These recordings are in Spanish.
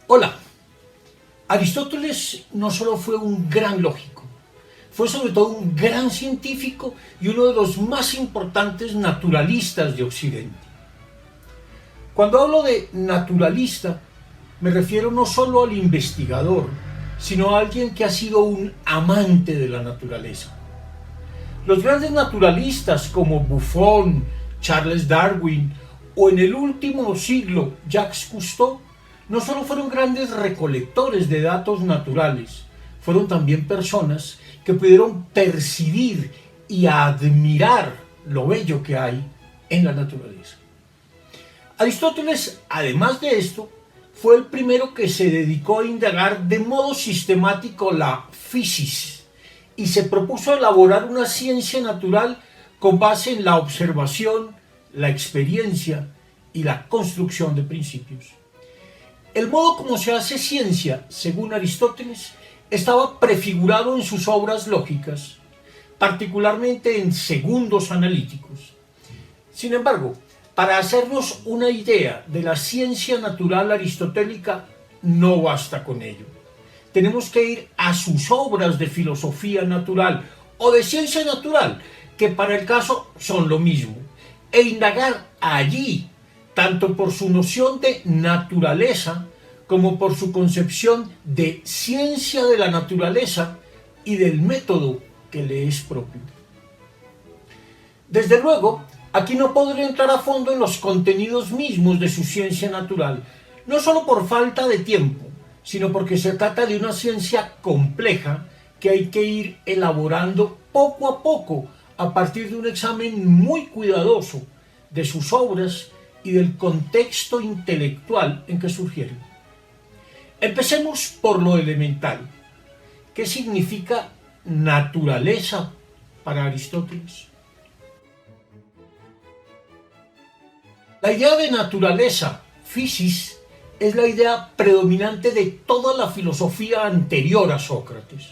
Hola, Aristóteles no solo fue un gran lógico, fue sobre todo un gran científico y uno de los más importantes naturalistas de Occidente. Cuando hablo de naturalista, me refiero no solo al investigador, sino a alguien que ha sido un amante de la naturaleza. Los grandes naturalistas como Buffon, Charles Darwin o en el último siglo Jacques Cousteau no solo fueron grandes recolectores de datos naturales, fueron también personas que pudieron percibir y admirar lo bello que hay en la naturaleza. Aristóteles, además de esto, fue el primero que se dedicó a indagar de modo sistemático la physis y se propuso elaborar una ciencia natural con base en la observación, la experiencia y la construcción de principios. El modo como se hace ciencia, según Aristóteles, estaba prefigurado en sus obras lógicas, particularmente en Segundos Analíticos. Sin embargo, para hacernos una idea de la ciencia natural aristotélica, no basta con ello. Tenemos que ir a sus obras de filosofía natural o de ciencia natural, que para el caso son lo mismo, e indagar allí, tanto por su noción de naturaleza como por su concepción de ciencia de la naturaleza y del método que le es propio. Desde luego, aquí no podré entrar a fondo en los contenidos mismos de su ciencia natural, no solo por falta de tiempo, sino porque se trata de una ciencia compleja que hay que ir elaborando poco a poco a partir de un examen muy cuidadoso de sus obras y del contexto intelectual en que surgieron. Empecemos por lo elemental. ¿Qué significa naturaleza para Aristóteles? La idea de naturaleza, physis, es la idea predominante de toda la filosofía anterior a Sócrates.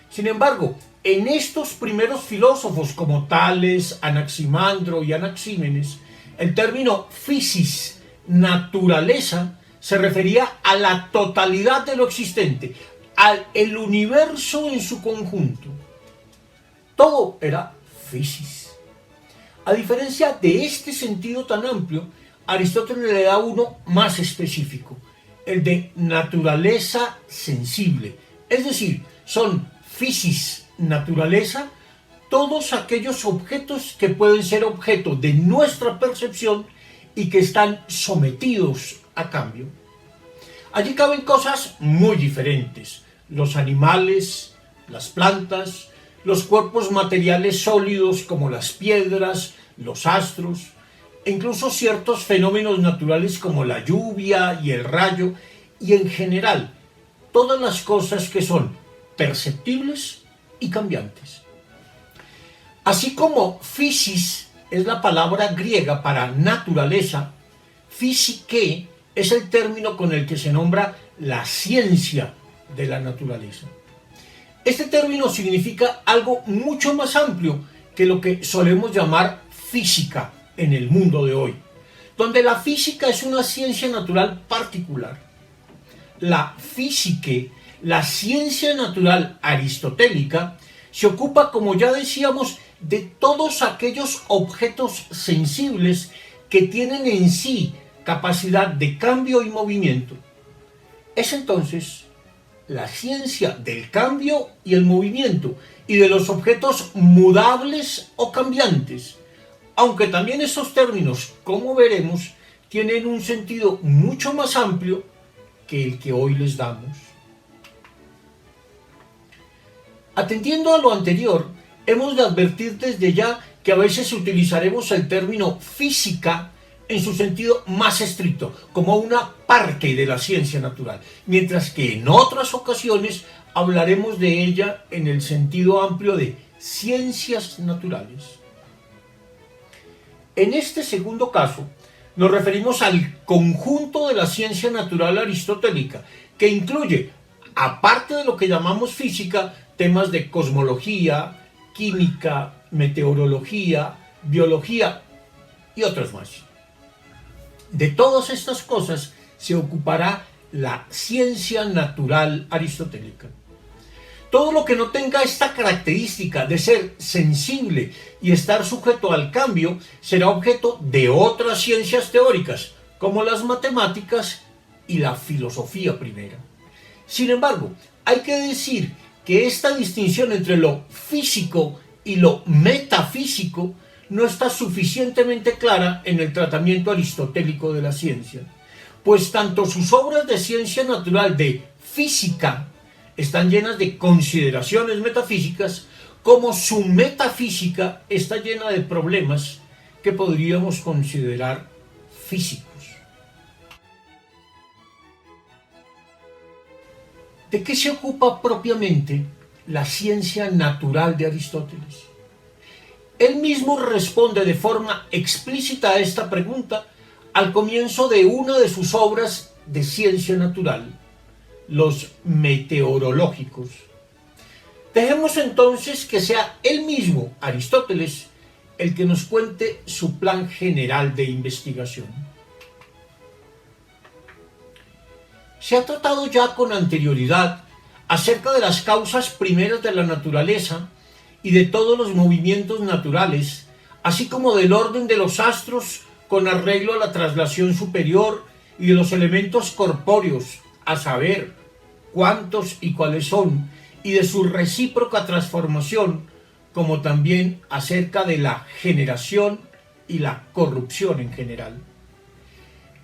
Sin embargo, en estos primeros filósofos como Tales, Anaximandro y Anaxímenes, el término physis, naturaleza, se refería a la totalidad de lo existente, al universo en su conjunto. Todo era physis. A diferencia de este sentido tan amplio, Aristóteles le da uno más específico, el de naturaleza sensible. Es decir, son physis, naturaleza, todos aquellos objetos que pueden ser objeto de nuestra percepción y que están sometidos a cambio. Allí caben cosas muy diferentes: los animales, las plantas, los cuerpos materiales sólidos como las piedras, los astros, e incluso ciertos fenómenos naturales como la lluvia y el rayo, y en general todas las cosas que son perceptibles y cambiantes. Así como physis es la palabra griega para naturaleza, physique es el término con el que se nombra la ciencia de la naturaleza. Este término significa algo mucho más amplio que lo que solemos llamar física en el mundo de hoy, donde la física es una ciencia natural particular. La physique, la ciencia natural aristotélica, se ocupa, como ya decíamos, de todos aquellos objetos sensibles que tienen en sí capacidad de cambio y movimiento. Es entonces la ciencia del cambio y el movimiento y de los objetos mudables o cambiantes, aunque también esos términos, como veremos, tienen un sentido mucho más amplio que el que hoy les damos. Atendiendo a lo anterior, hemos de advertir desde ya que a veces utilizaremos el término física en su sentido más estricto, como una parte de la ciencia natural, mientras que en otras ocasiones hablaremos de ella en el sentido amplio de ciencias naturales. En este segundo caso, nos referimos al conjunto de la ciencia natural aristotélica, que incluye, aparte de lo que llamamos física, temas de cosmología, química, meteorología, biología y otros más. De todas estas cosas se ocupará la ciencia natural aristotélica. Todo lo que no tenga esta característica de ser sensible y estar sujeto al cambio será objeto de otras ciencias teóricas, como las matemáticas y la filosofía primera. Sin embargo, hay que decir que esta distinción entre lo físico y lo metafísico no está suficientemente clara en el tratamiento aristotélico de la ciencia, pues tanto sus obras de ciencia natural de física están llenas de consideraciones metafísicas, como su metafísica está llena de problemas que podríamos considerar físicos. ¿De qué se ocupa propiamente la ciencia natural de Aristóteles? Él mismo responde de forma explícita a esta pregunta al comienzo de una de sus obras de ciencia natural, los meteorológicos. Dejemos entonces que sea él mismo, Aristóteles, el que nos cuente su plan general de investigación. Se ha tratado ya con anterioridad acerca de las causas primeras de la naturaleza y de todos los movimientos naturales, así como del orden de los astros con arreglo a la traslación superior y de los elementos corpóreos, a saber, cuántos y cuáles son, y de su recíproca transformación, como también acerca de la generación y la corrupción en general.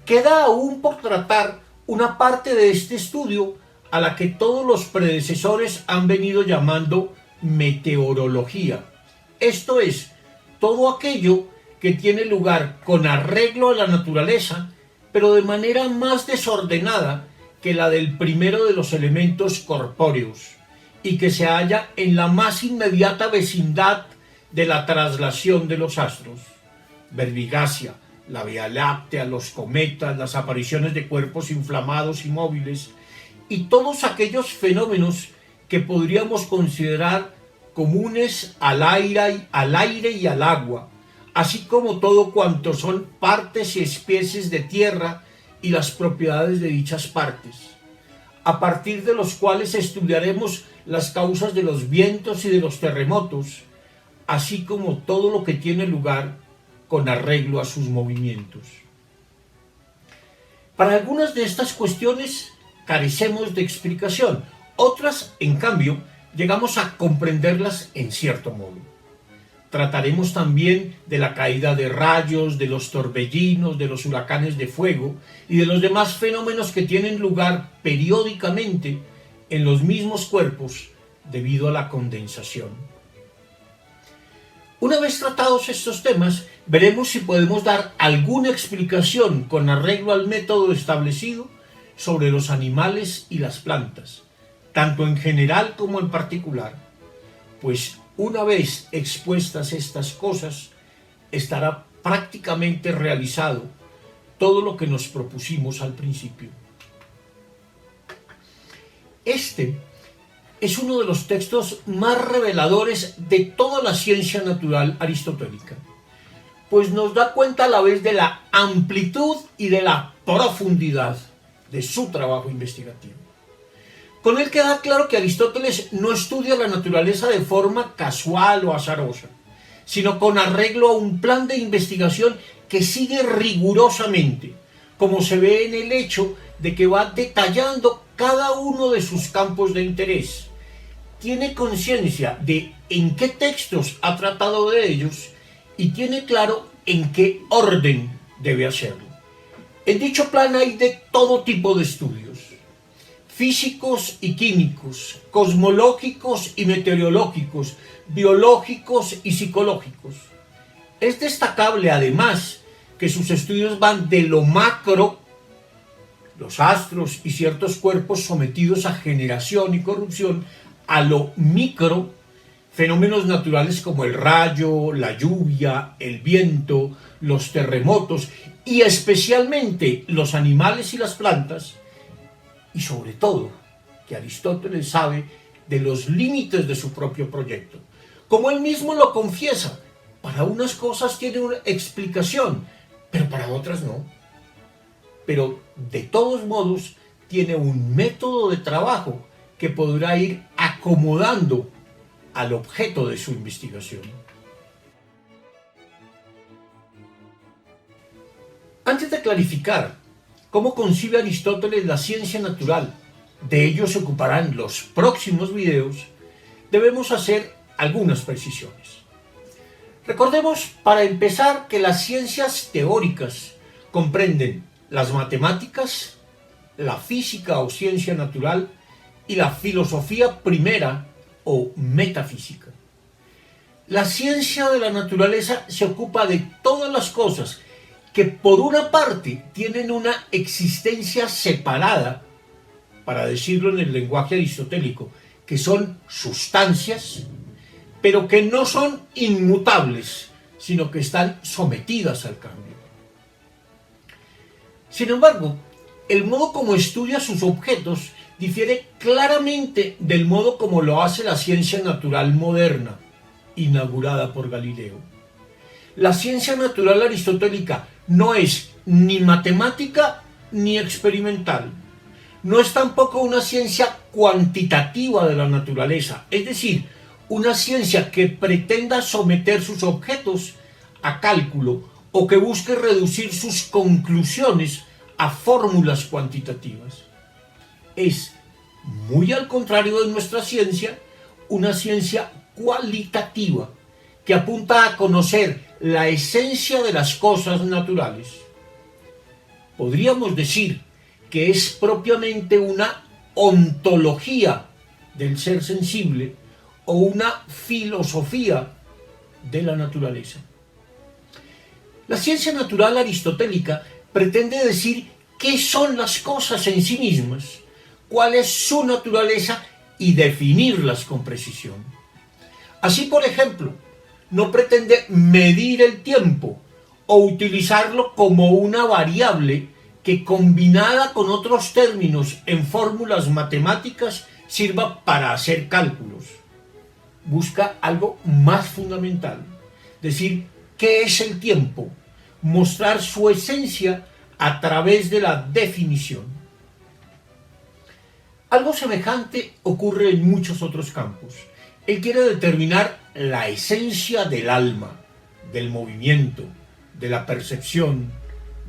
Queda aún por tratar una parte de este estudio a la que todos los predecesores han venido llamando meteorología. Esto es, todo aquello que tiene lugar con arreglo a la naturaleza, pero de manera más desordenada que la del primero de los elementos corpóreos, y que se halla en la más inmediata vecindad de la traslación de los astros. Verbigracia, la Vía Láctea, los cometas, las apariciones de cuerpos inflamados y móviles, y todos aquellos fenómenos que podríamos considerar comunes al aire y al agua, así como todo cuanto son partes y especies de tierra y las propiedades de dichas partes, a partir de los cuales estudiaremos las causas de los vientos y de los terremotos, así como todo lo que tiene lugar con arreglo a sus movimientos. Para algunas de estas cuestiones carecemos de explicación, otras, en cambio, llegamos a comprenderlas en cierto modo. Trataremos también de la caída de rayos, de los torbellinos, de los huracanes de fuego y de los demás fenómenos que tienen lugar periódicamente en los mismos cuerpos debido a la condensación. Una vez tratados estos temas, veremos si podemos dar alguna explicación con arreglo al método establecido sobre los animales y las plantas, tanto en general como en particular, pues una vez expuestas estas cosas, estará prácticamente realizado todo lo que nos propusimos al principio. Este es uno de los textos más reveladores de toda la ciencia natural aristotélica, pues nos da cuenta a la vez de la amplitud y de la profundidad de su trabajo investigativo. Con él queda claro que Aristóteles no estudia la naturaleza de forma casual o azarosa, sino con arreglo a un plan de investigación que sigue rigurosamente, como se ve en el hecho de que va detallando cada uno de sus campos de interés. Tiene conciencia de en qué textos ha tratado de ellos y tiene claro en qué orden debe hacerlo. En dicho plan hay de todo tipo de estudios: físicos y químicos, cosmológicos y meteorológicos, biológicos y psicológicos. Es destacable además que sus estudios van de lo macro, los astros y ciertos cuerpos sometidos a generación y corrupción, a lo micro, fenómenos naturales como el rayo, la lluvia, el viento, los terremotos y especialmente los animales y las plantas, y sobre todo que Aristóteles sabe de los límites de su propio proyecto. Como él mismo lo confiesa, para unas cosas tiene una explicación, pero para otras no. Pero de todos modos tiene un método de trabajo que podrá ir acomodando al objeto de su investigación. Antes de clarificar cómo concibe Aristóteles la ciencia natural, de ello se ocuparán los próximos videos, debemos hacer algunas precisiones. Recordemos para empezar que las ciencias teóricas comprenden las matemáticas, la física o ciencia natural y la filosofía primera o metafísica. La ciencia de la naturaleza se ocupa de todas las cosas que por una parte tienen una existencia separada, para decirlo en el lenguaje aristotélico, que son sustancias, pero que no son inmutables, sino que están sometidas al cambio. Sin embargo, el modo como estudia sus objetos difiere claramente del modo como lo hace la ciencia natural moderna, inaugurada por Galileo. La ciencia natural aristotélica no es ni matemática ni experimental. No es tampoco una ciencia cuantitativa de la naturaleza, es decir, una ciencia que pretenda someter sus objetos a cálculo o que busque reducir sus conclusiones a fórmulas cuantitativas. Es, muy al contrario de nuestra ciencia, una ciencia cualitativa que apunta a conocer la esencia de las cosas naturales. Podríamos decir que es propiamente una ontología del ser sensible o una filosofía de la naturaleza. La ciencia natural aristotélica pretende decir qué son las cosas en sí mismas, cuál es su naturaleza y definirlas con precisión. Así, por ejemplo, no pretende medir el tiempo o utilizarlo como una variable que combinada con otros términos en fórmulas matemáticas sirva para hacer cálculos. Busca algo más fundamental, decir qué es el tiempo, mostrar su esencia a través de la definición. Algo semejante ocurre en muchos otros campos. Él quiere determinar la esencia del alma, del movimiento, de la percepción,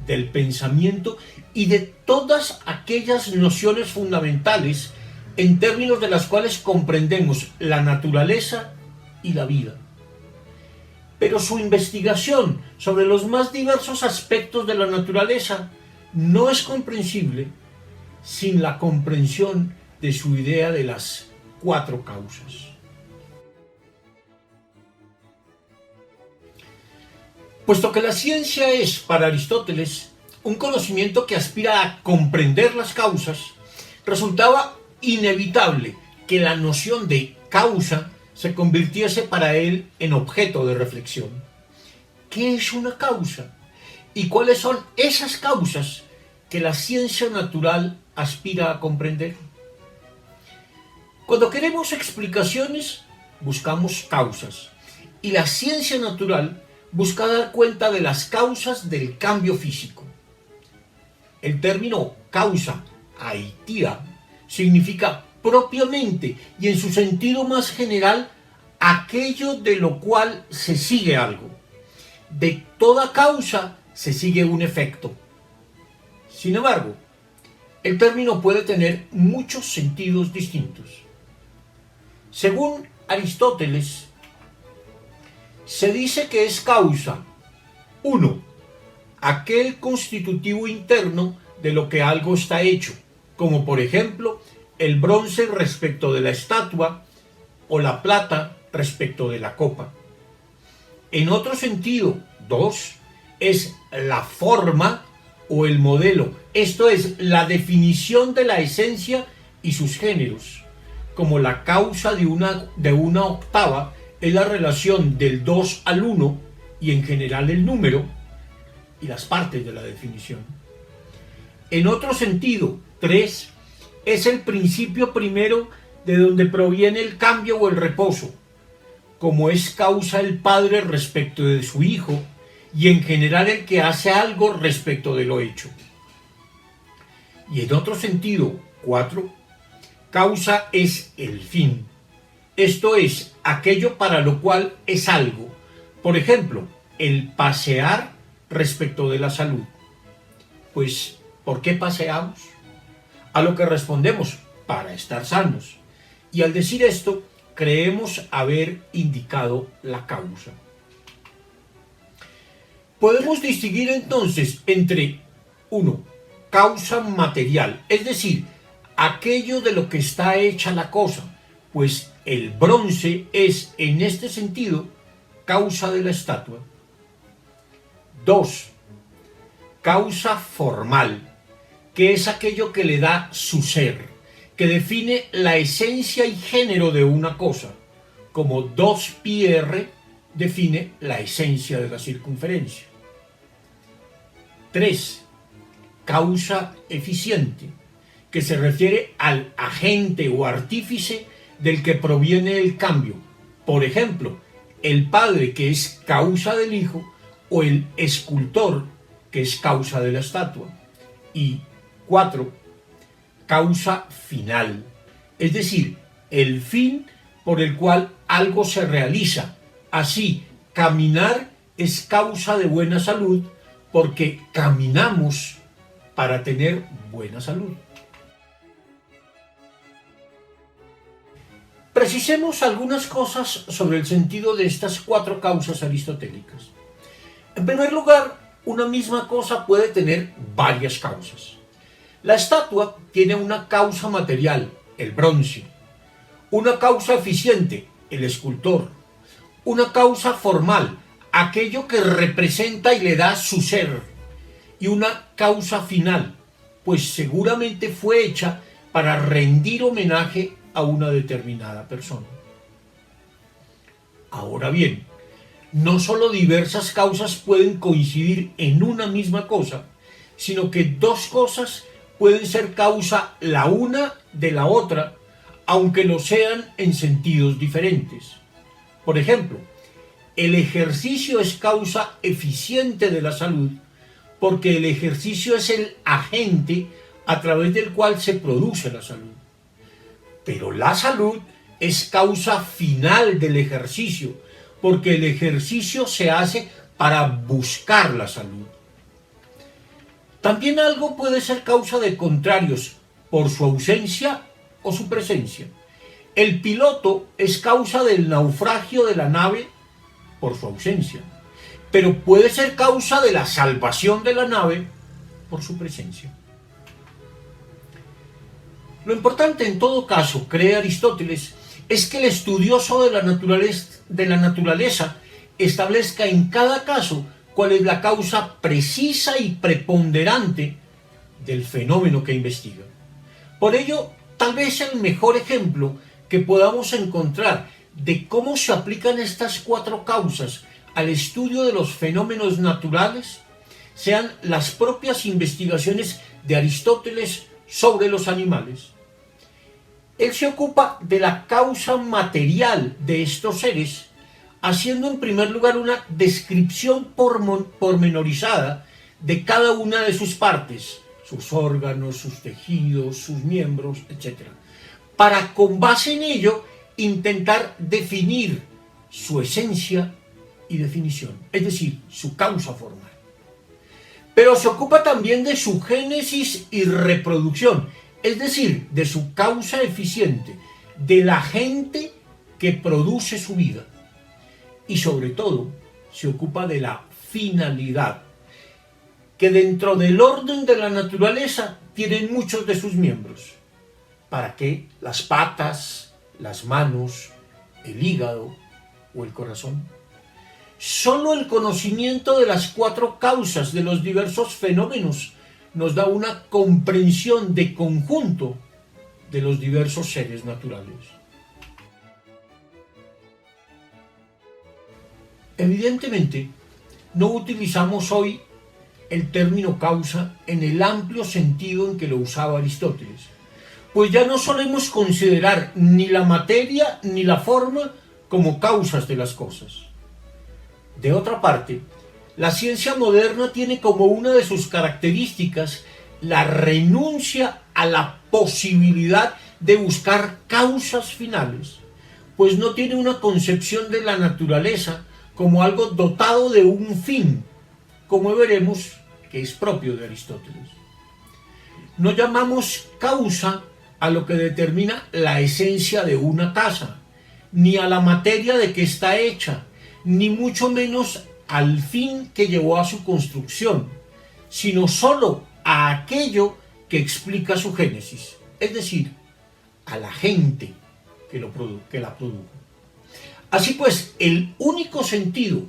del pensamiento y de todas aquellas nociones fundamentales en términos de las cuales comprendemos la naturaleza y la vida. Pero su investigación sobre los más diversos aspectos de la naturaleza no es comprensible sin la comprensión de su idea de las cuatro causas. Puesto que la ciencia es, para Aristóteles, un conocimiento que aspira a comprender las causas, resultaba inevitable que la noción de causa se convirtiese para él en objeto de reflexión. ¿Qué es una causa? ¿Y cuáles son esas causas que la ciencia natural aspira a comprender? Cuando queremos explicaciones, buscamos causas, y la ciencia natural busca dar cuenta de las causas del cambio físico. El término causa, aitia, significa propiamente y en su sentido más general aquello de lo cual se sigue algo. De toda causa se sigue un efecto. Sin embargo, el término puede tener muchos sentidos distintos. Según Aristóteles, se dice que es causa, 1. Aquel constitutivo interno de lo que algo está hecho, como por ejemplo el bronce respecto de la estatua o la plata respecto de la copa. En otro sentido, 2. Es la forma o el modelo, esto es, la definición de la esencia y sus géneros, como la causa de una octava es la relación del 2 al 1 y en general el número y las partes de la definición. En otro sentido, 3 es el principio primero de donde proviene el cambio o el reposo, como es causa el padre respecto de su hijo y en general el que hace algo respecto de lo hecho. Y en otro sentido, 4, causa es el fin. Esto es aquello para lo cual es algo. Por ejemplo, el pasear respecto de la salud. Pues, ¿por qué paseamos? A lo que respondemos, para estar sanos. Y al decir esto, creemos haber indicado la causa. Podemos distinguir entonces entre 1. Causa material, es decir, aquello de lo que está hecha la cosa, pues el bronce es en este sentido causa de la estatua. 2. Causa formal, que es aquello que le da su ser, que define la esencia y género de una cosa, como 2πr define la esencia de la circunferencia. 3. Causa eficiente, que se refiere al agente o artífice del que proviene el cambio. Por ejemplo, el padre, que es causa del hijo, o el escultor, que es causa de la estatua. Y 4. Causa final, es decir, el fin por el cual algo se realiza. Así, caminar es causa de buena salud porque caminamos para tener buena salud. Precisemos algunas cosas sobre el sentido de estas 4 causas aristotélicas. En primer lugar, una misma cosa puede tener varias causas. La estatua tiene una causa material, el bronce, una causa eficiente, el escultor, una causa formal, aquello que representa y le da su ser, y una causa final, pues seguramente fue hecha para rendir homenaje a una determinada persona. Ahora bien, no solo diversas causas pueden coincidir en una misma cosa, sino que 2 cosas pueden ser causa la una de la otra, aunque lo sean en sentidos diferentes. Por ejemplo, el ejercicio es causa eficiente de la salud porque el ejercicio es el agente a través del cual se produce la salud. Pero la salud es causa final del ejercicio, porque el ejercicio se hace para buscar la salud. También algo puede ser causa de contrarios por su ausencia o su presencia. El piloto es causa del naufragio de la nave por su ausencia, pero puede ser causa de la salvación de la nave por su presencia. Lo importante en todo caso, cree Aristóteles, es que el estudioso de la naturaleza establezca en cada caso cuál es la causa precisa y preponderante del fenómeno que investiga. Por ello, tal vez el mejor ejemplo que podamos encontrar de cómo se aplican estas 4 causas al estudio de los fenómenos naturales sean las propias investigaciones de Aristóteles sobre los animales. Él se ocupa de la causa material de estos seres, haciendo en primer lugar una descripción pormenorizada de cada una de sus partes, sus órganos, sus tejidos, sus miembros, etc., para con base en ello intentar definir su esencia y definición, es decir, su causa formal. Pero se ocupa también de su génesis y reproducción, es decir, de su causa eficiente, del agente que produce su vida. Y sobre todo, se ocupa de la finalidad, que dentro del orden de la naturaleza tienen muchos de sus miembros. ¿Para qué? Las patas, las manos, el hígado o el corazón. Solo el conocimiento de las 4 causas de los diversos fenómenos nos da una comprensión de conjunto de los diversos seres naturales. Evidentemente, no utilizamos hoy el término causa en el amplio sentido en que lo usaba Aristóteles, pues ya no solemos considerar ni la materia ni la forma como causas de las cosas. De otra parte, la ciencia moderna tiene como una de sus características la renuncia a la posibilidad de buscar causas finales, pues no tiene una concepción de la naturaleza como algo dotado de un fin, como veremos que es propio de Aristóteles. No llamamos causa a lo que determina la esencia de una casa, ni a la materia de que está hecha, ni mucho menos al fin que llevó a su construcción, sino sólo a aquello que explica su génesis, es decir, a la gente que la produjo. Así pues, el único sentido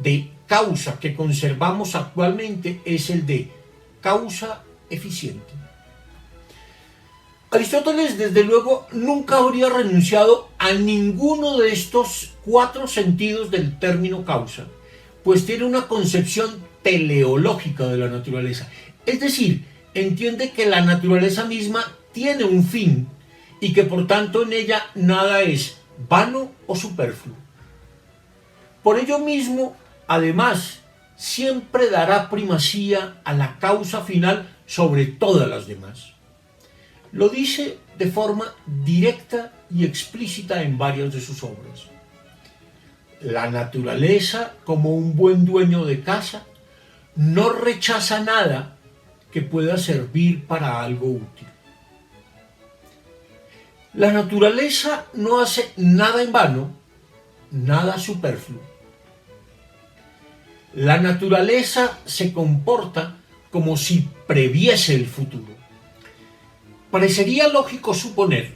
de causa que conservamos actualmente es el de causa eficiente. Aristóteles, desde luego, nunca habría renunciado a ninguno de estos 4 sentidos del término causa, pues tiene una concepción teleológica de la naturaleza, es decir, entiende que la naturaleza misma tiene un fin y que por tanto en ella nada es vano o superfluo. Por ello mismo, además, siempre dará primacía a la causa final sobre todas las demás. Lo dice de forma directa y explícita en varias de sus obras. La naturaleza, como un buen dueño de casa, no rechaza nada que pueda servir para algo útil. La naturaleza no hace nada en vano, nada superfluo. La naturaleza se comporta como si previese el futuro. Parecería lógico suponer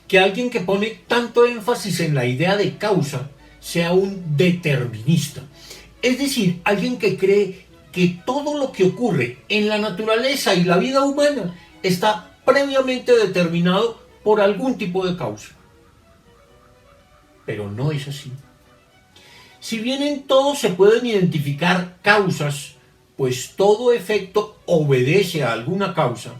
que alguien que pone tanto énfasis en la idea de causa sea un determinista, es decir, alguien que cree que todo lo que ocurre en la naturaleza y la vida humana está previamente determinado por algún tipo de causa. Pero no es así. Si bien en todo se pueden identificar causas, pues todo efecto obedece a alguna causa,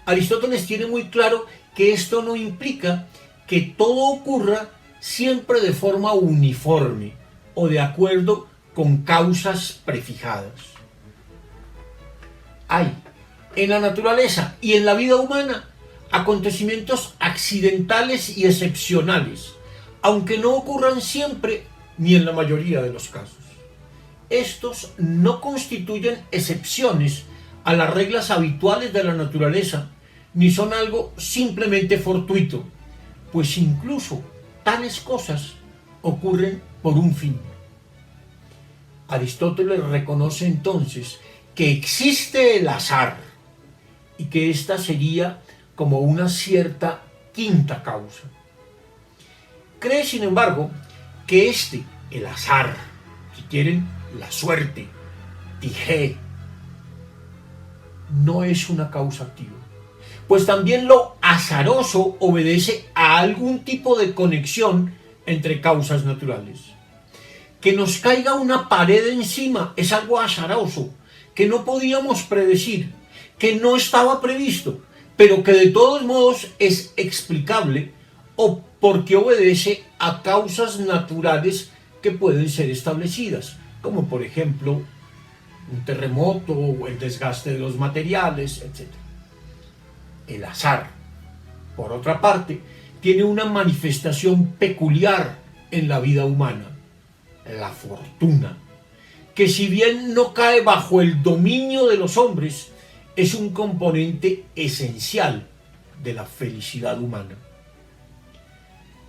Aristóteles tiene muy claro que esto no implica que todo ocurra siempre de forma uniforme o de acuerdo con causas prefijadas. Hay en la naturaleza y en la vida humana acontecimientos accidentales y excepcionales, aunque no ocurran siempre ni en la mayoría de los casos. Estos no constituyen excepciones a las reglas habituales de la naturaleza, ni son algo simplemente fortuito, pues incluso tales cosas ocurren por un fin. Aristóteles reconoce entonces que existe el azar y que ésta sería como una cierta quinta causa. Cree, sin embargo, que el azar, si quieren, la suerte, tijé, no es una causa activa, pues también lo azaroso obedece a algún tipo de conexión entre causas naturales. Que nos caiga una pared encima es algo azaroso, que no podíamos predecir, que no estaba previsto, pero que de todos modos es explicable o porque obedece a causas naturales que pueden ser establecidas, como por ejemplo un terremoto o el desgaste de los materiales, etc. El azar, por otra parte, tiene una manifestación peculiar en la vida humana, la fortuna, que si bien no cae bajo el dominio de los hombres, es un componente esencial de la felicidad humana.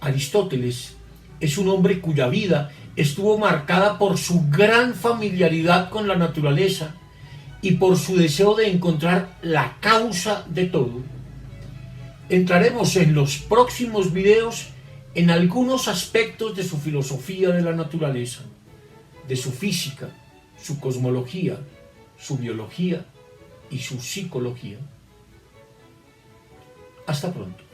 Aristóteles es un hombre cuya vida estuvo marcada por su gran familiaridad con la naturaleza y por su deseo de encontrar la causa de todo. Entraremos en los próximos videos en algunos aspectos de su filosofía de la naturaleza, de su física, su cosmología, su biología y su psicología. Hasta pronto.